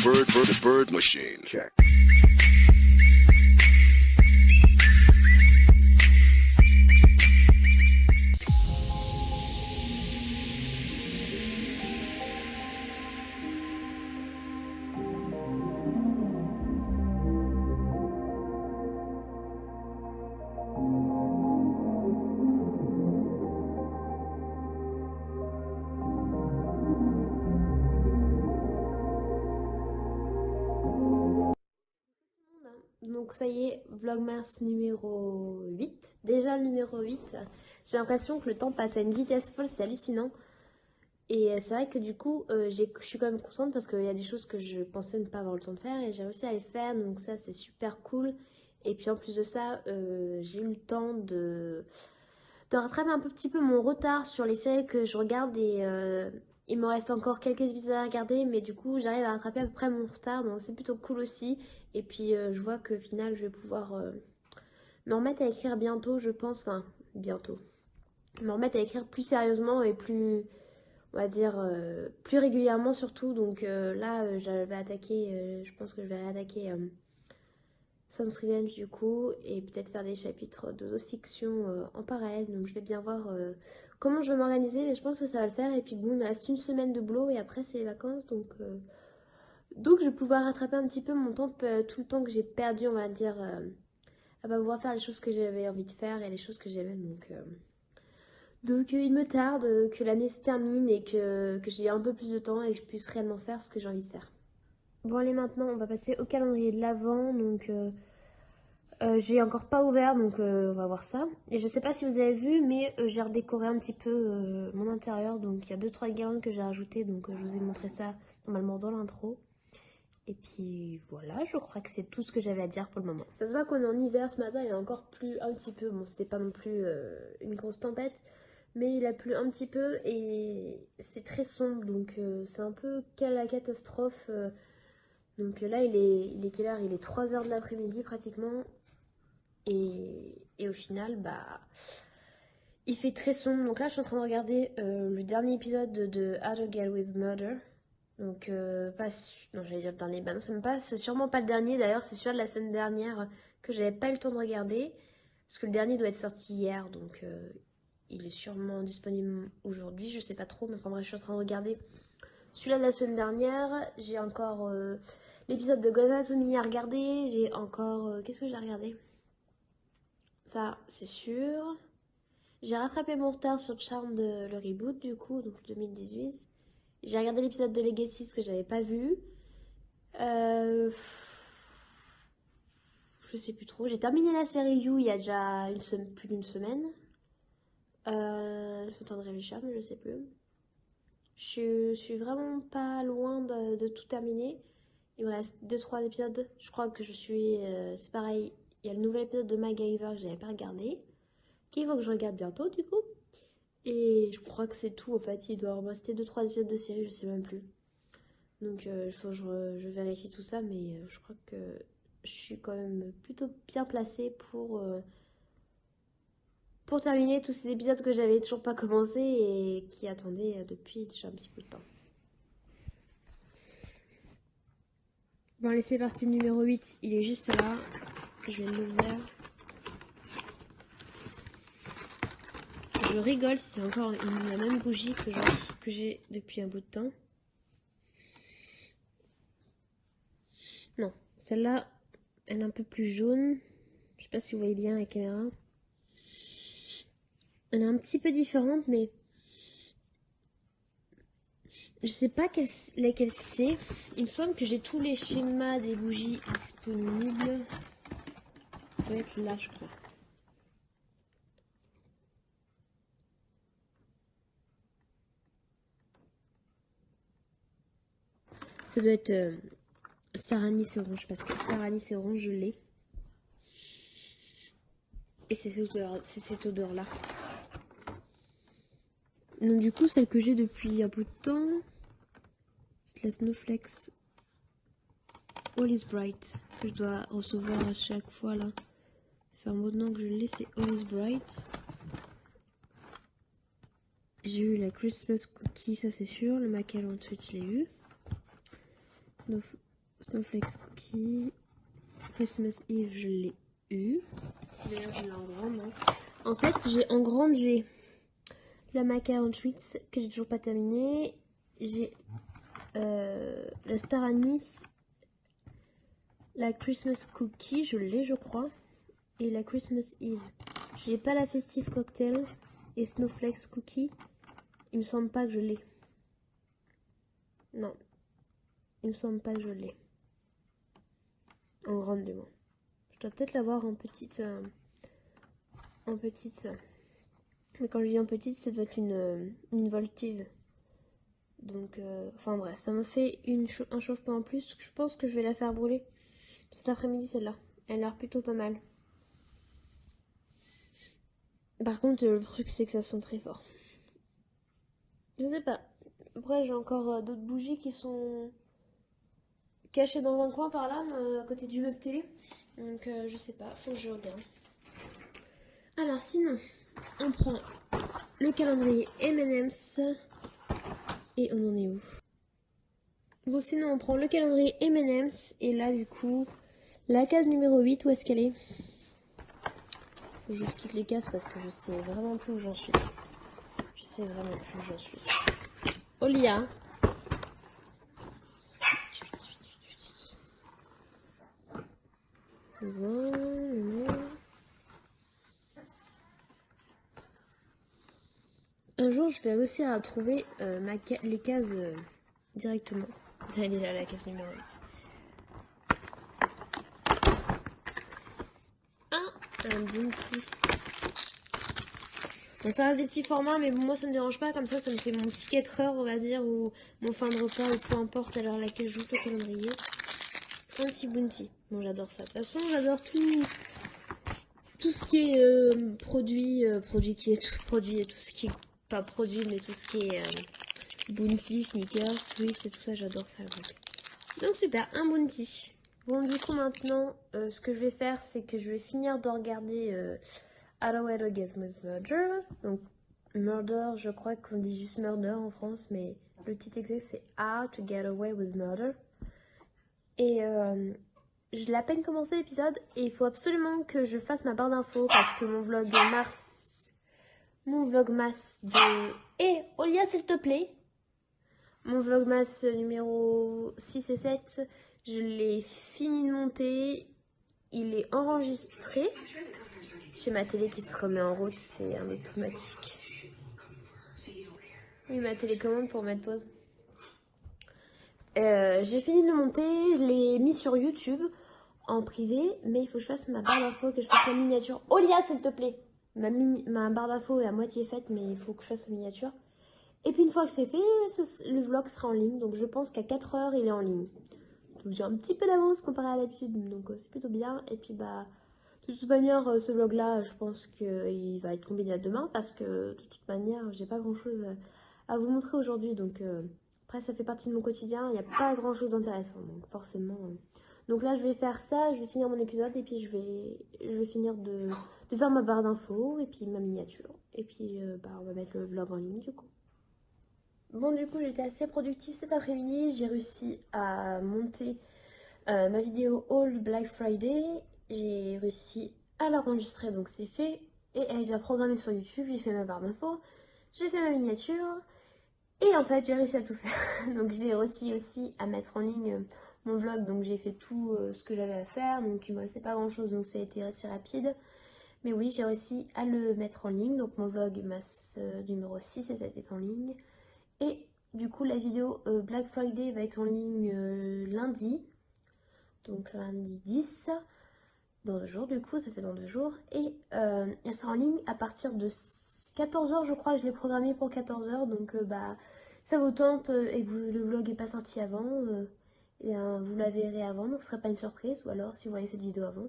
bird machine. Check. Donc ça y est, Vlogmas numéro 8. Déjà le numéro 8. J'ai l'impression que le temps passe à une vitesse folle, c'est hallucinant. Et c'est vrai que du coup, je suis quand même contente parce qu'il y a des choses que je pensais ne pas avoir le temps de faire et j'ai réussi à les faire. Donc ça, c'est super cool. Et puis en plus de ça, j'ai eu le temps de rattraper un petit peu mon retard sur les séries que je regarde et il me reste encore quelques épisodes à regarder, mais du coup j'arrive à rattraper à peu près mon retard, donc c'est plutôt cool aussi. Et puis je vois qu'au final je vais pouvoir me remettre à écrire bientôt, je pense, enfin bientôt, me remettre à écrire plus sérieusement et plus, on va dire, plus régulièrement surtout. Donc là je vais attaquer, je pense que je vais réattaquer Sans Revenge du coup, et peut-être faire des chapitres d'autofiction en parallèle. Donc je vais bien voir comment je vais m'organiser, mais je pense que ça va le faire. Et puis bon, il me reste une semaine de boulot et après c'est les vacances, donc je vais pouvoir rattraper un petit peu mon temps, tout le temps que j'ai perdu, on va dire, à pas pouvoir faire les choses que j'avais envie de faire et les choses que j'aimais. Donc il me tarde que l'année se termine et que j'ai un peu plus de temps et que je puisse réellement faire ce que j'ai envie de faire. Bon allez, maintenant on va passer au calendrier de l'Avent. Donc j'ai encore pas ouvert, donc on va voir ça. Et je sais pas si vous avez vu, mais j'ai redécoré un petit peu mon intérieur. Donc il y a 2-3 guirlandes que j'ai rajoutées, donc je vous ai montré ça normalement dans l'intro. Et puis voilà, je crois que c'est tout ce que j'avais à dire pour le moment. Ça se voit qu'on est en hiver ce matin, il a encore plu un petit peu. Bon, c'était pas non plus une grosse tempête, mais il a plu un petit peu et c'est très sombre, donc c'est un peu la catastrophe. Donc là, il est quelle heure? Il est 3h de l'après-midi pratiquement. Et au final, bah, il fait très sombre. Donc là, je suis en train de regarder le dernier épisode de How to Get With Murder. Donc, pas. Non, j'allais dire le dernier. Bah non, c'est sûrement pas le dernier. D'ailleurs, c'est celui de la semaine dernière que j'avais pas eu le temps de regarder. Parce que le dernier doit être sorti hier. Donc, il est sûrement disponible aujourd'hui. Je sais pas trop. Mais enfin, bref, je suis en train de regarder celui-là de la semaine dernière. J'ai encore l'épisode de Grey's Anatomy à regarder. J'ai encore. Qu'est-ce que j'ai regardé? Ça, c'est sûr. J'ai rattrapé mon retard sur Charmed, le reboot du coup, donc 2018. J'ai regardé l'épisode de Legacy que j'avais pas vu. Euh... Je sais plus trop. J'ai terminé la série You il y a déjà plus d'une semaine. Je suis en train de réfléchir, mais je sais plus. Je suis vraiment pas loin de tout terminer. Il me reste 2-3 épisodes. Je crois que je suis. C'est pareil. Il y a le nouvel épisode de MacGyver que j'avais pas regardé. Qu'il faut que je regarde bientôt du coup. Et je crois que c'est tout en fait. Il doit en rester 2-3 épisodes de série, je sais même plus. Donc il faut que je vérifie tout ça. Mais je crois que je suis quand même plutôt bien placée pour terminer tous ces épisodes que j'avais toujours pas commencé et qui attendaient depuis déjà un petit peu de temps. Bon allez, c'est parti, numéro 8, il est juste là. Je vais l'ouvrir. Je rigole, c'est encore la même bougie que j'ai depuis un bout de temps. Non, celle-là, elle est un peu plus jaune. Je sais pas si vous voyez bien la caméra. Elle est un petit peu différente, mais je sais pas laquelle c'est. Il me semble que j'ai tous les schémas des bougies disponibles. Ça doit être là, je crois. Ça doit être Star Anise Orange, parce que Star Anise Orange, je l'ai. Et c'est cette odeur-là. Donc du coup, celle que j'ai depuis un bout de temps, c'est la Snowflakes All is Bright, que je dois recevoir à chaque fois là. Ça fait un bout de temps que je l'ai, c'est All is Bright. J'ai eu la Christmas Cookie, ça c'est sûr. Le macaron ensuite, je l'ai eu. Snowflakes Cookie. Christmas Eve, je l'ai eu. D'ailleurs, je l'ai en grande. Hein. En fait, en grande, j'ai la macaron treats que j'ai toujours pas terminé. J'ai la Star Anise, la Christmas Cookie, je l'ai, je crois. Et la Christmas Eve. J'ai pas la Festive Cocktail et Snowflakes Cookie. Il me semble pas que je l'ai. Non. Il me semble pas que je l'ai. En grande du moins. Je dois peut-être l'avoir en petite. Mais quand je dis en petite, ça doit être une voltive. Donc, enfin bref, ça me fait un chauffe-pain en plus. Je pense que je vais la faire brûler cet après-midi, celle-là. Elle a l'air plutôt pas mal. Par contre, le truc, c'est que ça sent très fort. Je sais pas. Après, j'ai encore d'autres bougies qui sont cachées dans un coin par là, à côté du meuble télé. Donc, je sais pas. Faut que je regarde. Alors, sinon, on prend le calendrier M&M's. Et on en est où? Bon, sinon, on prend le calendrier M&M's. Et là, du coup, la case numéro 8, où est-ce qu'elle est? J'ouvre toutes les cases parce que je sais vraiment plus où j'en suis. Je sais vraiment plus où j'en suis. Olia. Voilà. Un jour, je vais réussir à trouver les cases directement. Elle est déjà la case numéro 8. Un bounty. Bon, ça reste des petits formats, mais bon, moi ça me dérange pas. Comme ça me fait mon petit 4 heures, on va dire, ou mon fin de repas, ou peu importe à l'heure à laquelle j'ouvre le calendrier. Un petit bounty. Bon, j'adore ça. De toute façon, j'adore tout ce qui est produit qui est tout produit, et tout ce qui est pas produit, mais tout ce qui est bounty, sneakers, Twix et tout ça, j'adore ça. Donc super, un bounty. Bon, du coup maintenant, ce que je vais faire, c'est que je vais finir de regarder How to Orgasm with Murder. Donc Murder, je crois qu'on dit juste Murder en France, mais le titre exact c'est How to Get Away with Murder. Et je l'ai à peine commencé l'épisode et il faut absolument que je fasse ma barre d'infos parce que mon vlogmas de... Olia s'il te plaît. Mon vlogmas numéro 6 et 7, je l'ai fini de monter. Il est enregistré. J'ai ma télé qui se remet en route, c'est un automatique. Oui, ma télécommande pour mettre pause. J'ai fini de le monter, je l'ai mis sur YouTube en privé, mais il faut que je fasse ma barre d'infos, que je fasse ma miniature. Olia, s'il te plaît. Ma barre d'infos est à moitié faite, mais il faut que je fasse ma miniature. Et puis une fois que c'est fait, le vlog sera en ligne, donc je pense qu'à 4 heures, il est en ligne. Donc j'ai un petit peu d'avance comparé à l'habitude, donc c'est plutôt bien. Et puis bah, de toute manière, ce vlog-là, je pense qu'il va être combiné à demain, parce que de toute manière, j'ai pas grand-chose à vous montrer aujourd'hui, donc... Après, ça fait partie de mon quotidien, il n'y a pas grand chose d'intéressant, donc forcément. Donc là, je vais faire ça, je vais finir mon épisode, et puis je vais finir de faire ma barre d'infos, et puis ma miniature. Et puis, on va mettre le vlog en ligne, du coup. Bon, du coup, j'étais assez productive cet après-midi. J'ai réussi à monter ma vidéo All Black Friday. J'ai réussi à l'enregistrer, donc c'est fait. Et elle est déjà programmée sur YouTube, j'ai fait ma barre d'infos, j'ai fait ma miniature. Et en fait, j'ai réussi à tout faire. Donc j'ai réussi aussi à mettre en ligne mon vlog. Donc j'ai fait tout ce que j'avais à faire. Donc il me restait pas grand chose. Donc ça a été assez rapide. Mais oui, j'ai réussi à le mettre en ligne. Donc mon vlog masse numéro 6 et 7 est en ligne. Et du coup, la vidéo Black Friday va être en ligne lundi. Donc lundi 10. Dans 2 jours, du coup, ça fait dans 2 jours. Et elle sera en ligne à partir de 14h, je crois. Je l'ai programmé pour 14h. Donc, ça vous tente et que le vlog n'est pas sorti avant, et bien, vous la verrez avant. Donc, ce ne sera pas une surprise. Ou alors, si vous voyez cette vidéo avant,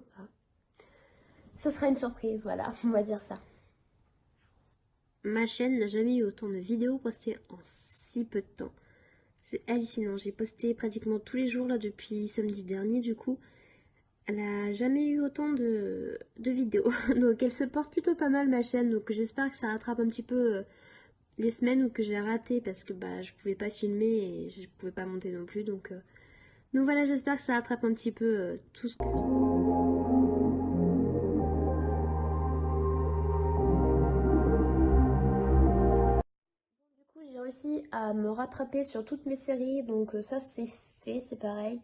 ça sera une surprise. Voilà, on va dire ça. Ma chaîne n'a jamais eu autant de vidéos postées en si peu de temps. C'est hallucinant. J'ai posté pratiquement tous les jours là depuis samedi dernier, du coup. Elle n'a jamais eu autant de vidéos. Donc elle se porte plutôt pas mal ma chaîne. Donc j'espère que ça rattrape un petit peu les semaines où que j'ai raté parce que je pouvais pas filmer et je pouvais pas monter non plus. Donc Donc voilà, j'espère que ça rattrape un petit peu tout ce que... Du coup, j'ai réussi à me rattraper sur toutes mes séries, donc ça c'est fait, c'est pareil.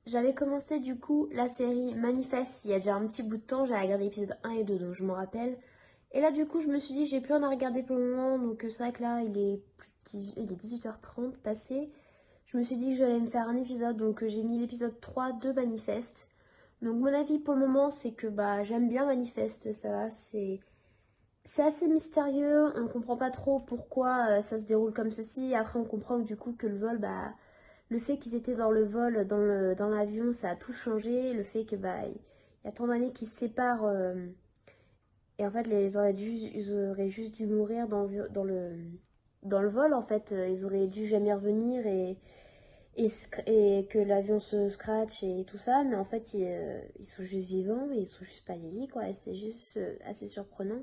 J'avais commencé du coup la série Manifeste il y a déjà un petit bout de temps, j'avais regardé l'épisode 1 et 2, donc je me rappelle. Et là du coup je me suis dit j'ai plus rien à regarder pour le moment, donc c'est vrai que là il est, il est 18h30 passé. Je me suis dit que j'allais me faire un épisode, donc j'ai mis l'épisode 3 de Manifeste. Donc mon avis pour le moment c'est que bah j'aime bien Manifeste, ça va, c'est assez mystérieux, on comprend pas trop pourquoi ça se déroule comme ceci. Après on comprend que, du coup que le vol, bah le fait qu'ils étaient dans le vol, dans l'avion, ça a tout changé. Le fait que bah il y a tant d'années qu'ils se séparent et en fait ils auraient juste dû mourir dans le vol en fait. Ils auraient dû jamais revenir et que l'avion se scratch et tout ça, mais en fait ils sont juste vivants et ils sont juste pas vieillis quoi. Et c'est juste assez surprenant.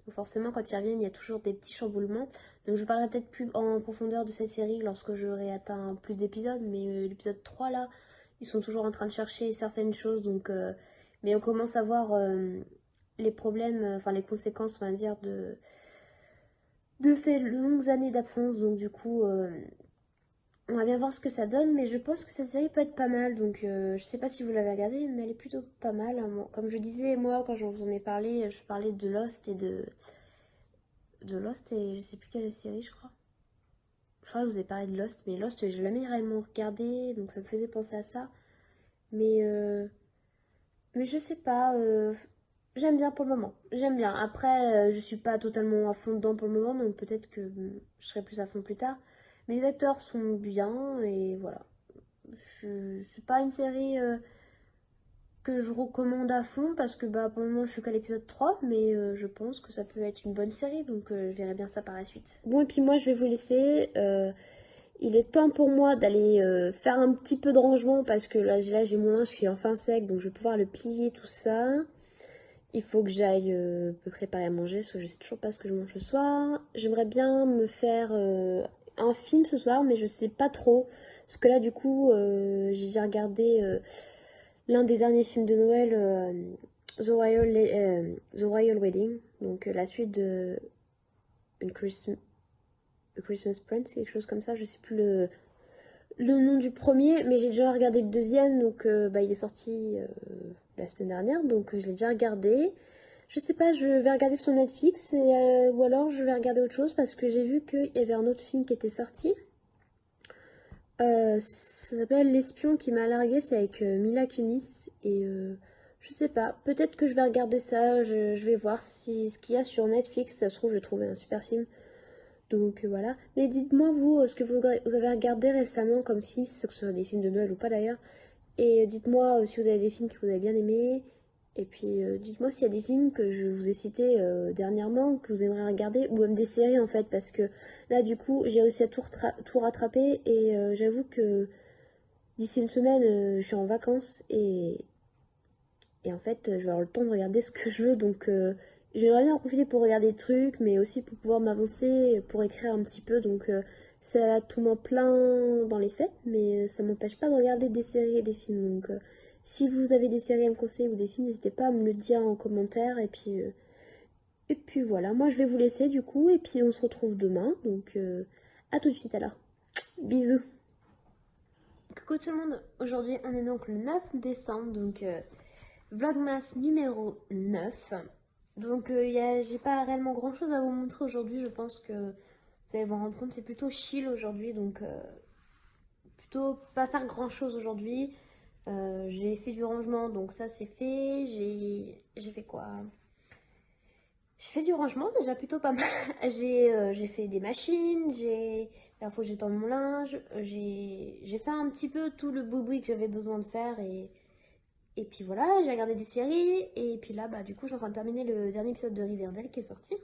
Donc forcément, quand ils reviennent, il y a toujours des petits chamboulements. Donc je parlerai peut-être plus en profondeur de cette série lorsque j'aurai atteint plus d'épisodes. Mais l'épisode 3, là, ils sont toujours en train de chercher certaines choses. Donc, mais on commence à voir les problèmes, enfin les conséquences, on va dire, de ces longues années d'absence. Donc du coup, on va bien voir ce que ça donne. Mais je pense que cette série peut être pas mal. Donc je sais pas si vous l'avez regardée, mais elle est plutôt pas mal. Comme je disais, moi, quand je vous en ai parlé, je parlais de Lost et de Lost et je sais plus quelle série je crois. Je crois que je vous ai parlé de Lost, mais Lost je l'ai jamais réellement regardé, donc ça me faisait penser à ça. Mais mais je sais pas, j'aime bien pour le moment. J'aime bien. Après, je suis pas totalement à fond dedans pour le moment, donc peut-être que je serai plus à fond plus tard. Mais les acteurs sont bien et voilà. C'est pas une série que je recommande à fond parce que bah pour le moment je suis qu'à l'épisode 3 mais je pense que ça peut être une bonne série donc je verrai bien ça par la suite. Bon et puis moi je vais vous laisser, il est temps pour moi d'aller faire un petit peu de rangement parce que là j'ai mon linge qui est enfin sec donc je vais pouvoir le plier tout ça. Il faut que j'aille me préparer à manger parce que je sais toujours pas ce que je mange ce soir. J'aimerais bien me faire un film ce soir mais je sais pas trop parce que là du coup j'ai déjà regardé l'un des derniers films de Noël, The Royal Wedding, donc la suite de A Christmas Prince, quelque chose comme ça, je sais plus le nom du premier, mais j'ai déjà regardé le deuxième, donc bah, il est sorti la semaine dernière, donc je l'ai déjà regardé. Je sais pas, je vais regarder sur Netflix ou alors je vais regarder autre chose parce que j'ai vu qu'il y avait un autre film qui était sorti. Ça s'appelle L'espion qui m'a largué, c'est avec Mila Kunis et je sais pas, peut-être que je vais regarder ça, je vais voir si ce qu'il y a sur Netflix, ça se trouve je vais trouver un super film. Donc voilà. Mais dites-moi vous ce que vous avez regardé récemment comme film, si ce soit des films de Noël ou pas d'ailleurs. Et dites-moi si vous avez des films que vous avez bien aimés. Et puis dites-moi s'il y a des films que je vous ai cités dernièrement, que vous aimeriez regarder, ou même des séries en fait, parce que là du coup j'ai réussi à tout rattraper et j'avoue que d'ici une semaine je suis en vacances et en fait je vais avoir le temps de regarder ce que je veux, donc j'aimerais bien en profiter pour regarder des trucs, mais aussi pour pouvoir m'avancer, pour écrire un petit peu, donc ça va tout m'en plein dans les fêtes, mais ça m'empêche pas de regarder des séries et des films, donc si vous avez des séries à me conseiller ou des films, n'hésitez pas à me le dire en commentaire. Et puis voilà, moi je vais vous laisser du coup. Et puis on se retrouve demain. Donc à tout de suite alors. Bisous. Coucou tout le monde. Aujourd'hui on est donc le 9 décembre. Donc Vlogmas numéro 9. Donc j'ai pas réellement grand chose à vous montrer aujourd'hui. Je pense que vous allez vous rendre compte. C'est plutôt chill aujourd'hui. Donc plutôt pas faire grand chose aujourd'hui. J'ai fait du rangement, donc ça c'est fait. J'ai fait quoi? J'ai fait du rangement, c'est déjà plutôt pas mal. J'ai fait des machines, la fois j'ai tendu mon linge, j'ai fait un petit peu tout le boui que j'avais besoin de faire et puis voilà, j'ai regardé des séries et puis là bah du coup je suis en train de terminer le dernier épisode de Riverdale qui est sorti.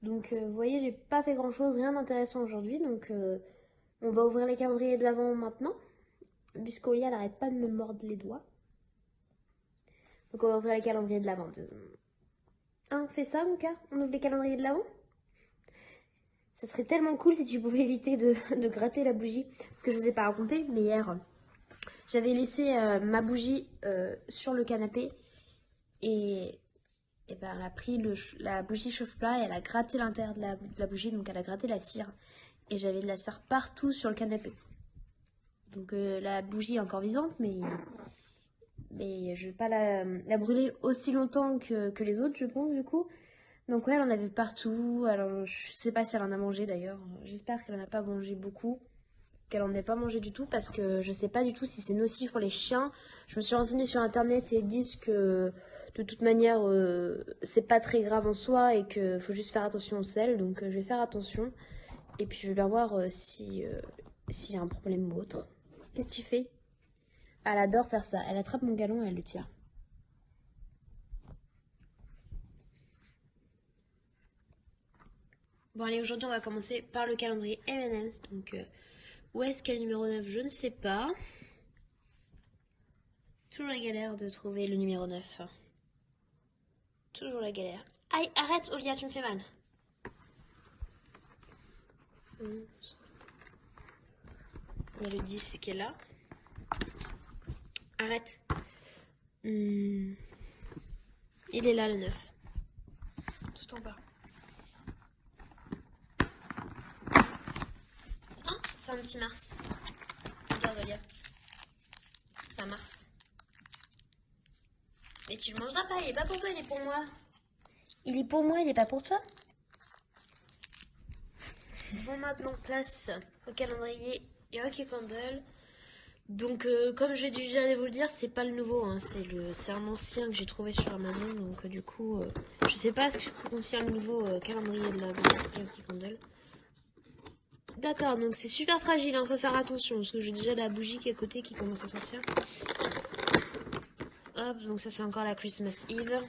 Donc vous voyez, j'ai pas fait grand chose, rien d'intéressant aujourd'hui, donc on va ouvrir les calendriers de l'avant maintenant. Puisqu'Olia n'arrête pas de me mordre les doigts. Donc on va ouvrir les calendriers de l'avant. Hein, fais ça mon cœur, on ouvre les calendriers de l'avant. Ça serait tellement cool si tu pouvais éviter de gratter la bougie. Parce que je vous ai pas raconté, mais hier, J'avais laissé ma bougie sur le canapé et ben, elle a pris la bougie chauffe-plat et elle a gratté l'intérieur de la bougie, donc elle a gratté la cire. Et j'avais de la cire partout sur le canapé. Donc la bougie est encore vivante, mais je vais pas la brûler aussi longtemps que les autres, je pense, du coup. Donc ouais, elle en avait partout. Alors, je sais pas si elle en a mangé d'ailleurs. J'espère qu'elle en a pas mangé beaucoup. Qu'elle en ait pas mangé du tout parce que je sais pas du tout si c'est nocif pour les chiens. Je me suis renseignée sur internet et ils disent que de toute manière c'est pas très grave en soi et qu'il faut juste faire attention au sel. Donc je vais faire attention et puis je vais bien voir si s'il y a un problème ou autre. Qu'est-ce que tu fais? Elle adore faire ça. Elle attrape mon galon et elle le tire. Bon allez, aujourd'hui on va commencer par le calendrier M&M's. Donc où est-ce qu'est le numéro 9? Je ne sais pas. Toujours la galère de trouver le numéro 9. Toujours la galère. Aïe, arrête Olia, tu me fais mal. Il y a le 10 qui est là. Arrête. Il est là le 9. Tout en bas. Ah, c'est un petit Mars. Regarde Olia. C'est un Mars. Mais tu le mangeras pas, il est pas pour toi, il est pour moi. Il est pour moi, il est pas pour toi. Bon, maintenant place au calendrier Yankee Candle. Donc comme j'ai déjà vous le dire, c'est pas le nouveau, hein, c'est un ancien que j'ai trouvé sur Amazon. Donc du coup, je sais pas ce que contient le nouveau calendrier de la Yankee Candle. D'accord, donc c'est super fragile, hein, faut faire attention parce que j'ai déjà la bougie qui est à côté qui commence à sortir. Hop, donc ça c'est encore la Christmas Eve.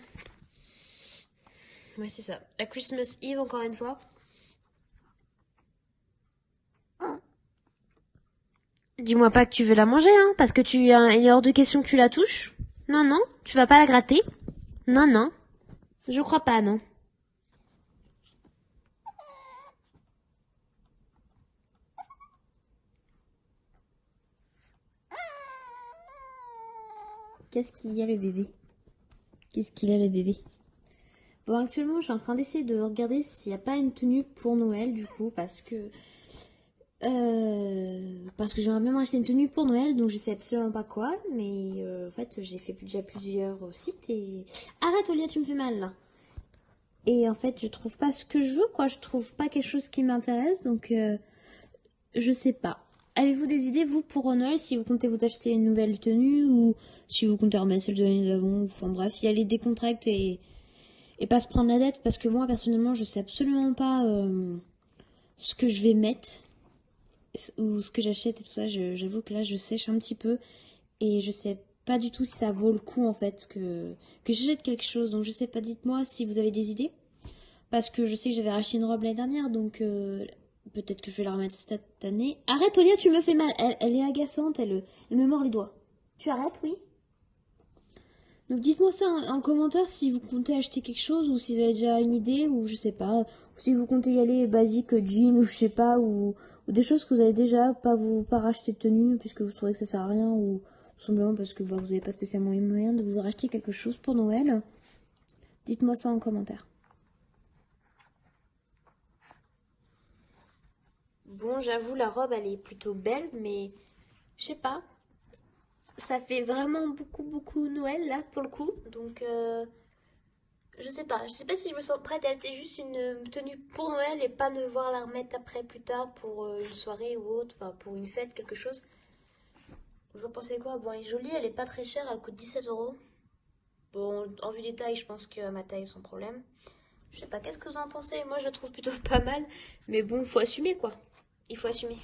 Ouais, c'est ça. La Christmas Eve, encore une fois. Dis-moi pas que tu veux la manger, hein, parce que il est hors de question que tu la touches. Non, non, tu vas pas la gratter. Non, non, je crois pas, non. Qu'est-ce qu'il y a le bébé? Qu'est-ce qu'il a le bébé? Bon, actuellement, je suis en train d'essayer de regarder s'il n'y a pas une tenue pour Noël, du coup, parce que j'aimerais bien acheter une tenue pour Noël, donc je sais absolument pas quoi, mais en fait, j'ai fait déjà plusieurs sites et... Arrête, Olia, tu me fais mal, là. Et en fait, je trouve pas ce que je veux, quoi. Je trouve pas quelque chose qui m'intéresse, donc je sais pas. Avez-vous des idées, vous, pour Noël, si vous comptez vous acheter une nouvelle tenue ou si vous comptez remettre celle de l'année d'avant, enfin bref, y aller décontracte et pas se prendre la tête, parce que moi, personnellement, je sais absolument pas ce que je vais mettre ou ce que j'achète et tout ça. J'avoue que là, je sèche un petit peu et je sais pas du tout si ça vaut le coup, en fait, que j'achète quelque chose. Donc, je sais pas, dites-moi si vous avez des idées. Parce que je sais que j'avais racheté une robe l'année dernière, donc peut-être que je vais la remettre cette année. Arrête, Olia, tu me fais mal. Elle est agaçante, elle me mord les doigts. Tu arrêtes, oui? Donc dites-moi ça en commentaire si vous comptez acheter quelque chose ou si vous avez déjà une idée ou je sais pas. Ou si vous comptez y aller basique jean ou je sais pas ou des choses que vous avez déjà, pas racheter de tenue puisque vous trouvez que ça sert à rien ou tout simplement parce que vous n'avez pas spécialement les moyens de vous racheter quelque chose pour Noël. Dites-moi ça en commentaire. Bon, j'avoue, la robe, elle est plutôt belle, mais je sais pas. Ça fait vraiment beaucoup Noël, là, pour le coup. Donc, je sais pas. Je sais pas si je me sens prête à acheter juste une tenue pour Noël et pas devoir la remettre après, plus tard, pour une soirée ou autre, enfin, pour une fête, quelque chose. Vous en pensez quoi? Bon, elle est jolie, elle est pas très chère, elle coûte 17 €. Bon, en vue des tailles, je pense que ma taille est sans problème. Je sais pas, qu'est-ce que vous en pensez? Moi, je la trouve plutôt pas mal. Mais bon, faut assumer, quoi. Il faut assumer.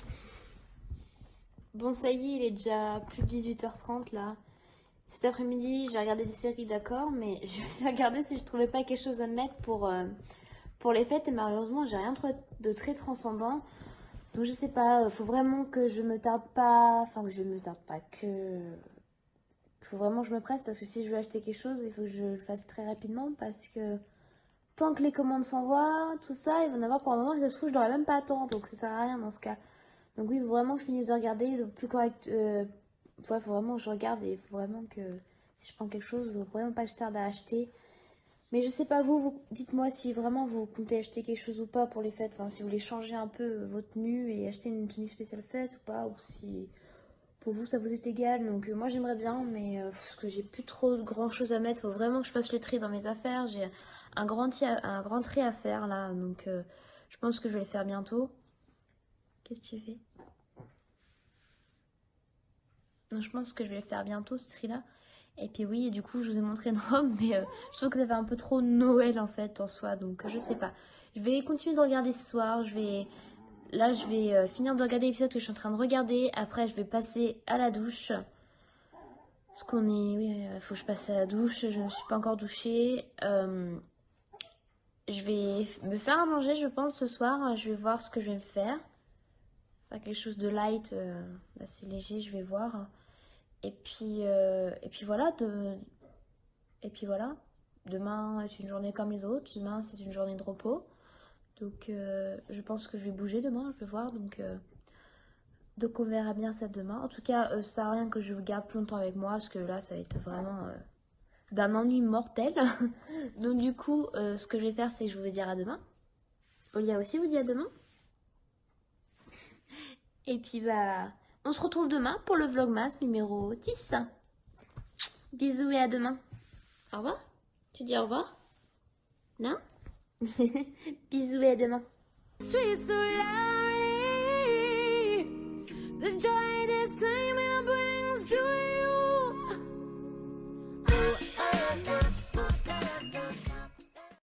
Bon, ça y est, il est déjà plus de 18h30 là. Cet après-midi, j'ai regardé des séries, d'accord, mais je me suis regardé si je trouvais pas quelque chose à mettre pour les fêtes et malheureusement, j'ai rien trouvé de très transcendant. Donc je sais pas, faut vraiment que je me tarde pas, enfin que je me tarde pas, que faut vraiment que je me presse parce que si je veux acheter quelque chose, il faut que je le fasse très rapidement parce que tant que les commandes s'envoient, tout ça, il va en avoir pour un moment et ça se trouve, je l'aurai même pas à temps, donc ça sert à rien dans ce cas. Donc oui, vraiment que je finisse de regarder le plus correct, faut vraiment que je regarde et faut vraiment que si je prends quelque chose, faut vraiment pas que je tarde à acheter. Mais je sais pas vous dites-moi si vraiment vous comptez acheter quelque chose ou pas pour les fêtes. Enfin, si vous voulez changer un peu votre tenue et acheter une tenue spéciale fête ou pas, ou si pour vous ça vous est égal. Donc moi j'aimerais bien, mais parce que j'ai plus trop de grand chose à mettre. Faut vraiment que je fasse le tri dans mes affaires. J'ai un grand tri à faire là, donc je pense que je vais le faire bientôt. Qu'est-ce que tu fais? Non, je pense que je vais le faire bientôt ce tri là. Et puis oui, et du coup, je vous ai montré une robe, mais je trouve que ça fait un peu trop Noël en fait en soi, donc je sais pas. Je vais continuer de regarder ce soir. Là, je vais finir de regarder l'épisode que je suis en train de regarder. Après, je vais passer à la douche. Parce qu'on est, oui, faut que je passe à la douche. Je ne me suis pas encore douchée. Je vais me faire à manger, je pense, ce soir. Je vais voir ce que je vais me faire. Faire quelque chose de light, assez léger, je vais voir. Et puis voilà, et puis voilà. Demain est une journée comme les autres. Demain, c'est une journée de repos. Donc, je pense que je vais bouger demain. Je vais voir. Donc on verra bien ça demain. En tout cas, ça sert à rien que je vous garde plus longtemps avec moi. Parce que là, ça va être vraiment d'un ennui mortel. Donc, du coup, ce que je vais faire, c'est que je vais vous dire à demain. Olia aussi vous dit à demain. Et puis, bah, on se retrouve demain pour le Vlogmas numéro 10. Bisous et à demain. Au revoir. Tu dis au revoir? Non? Bisous et à demain. Sweet Soleil, the joy this time it brings to you.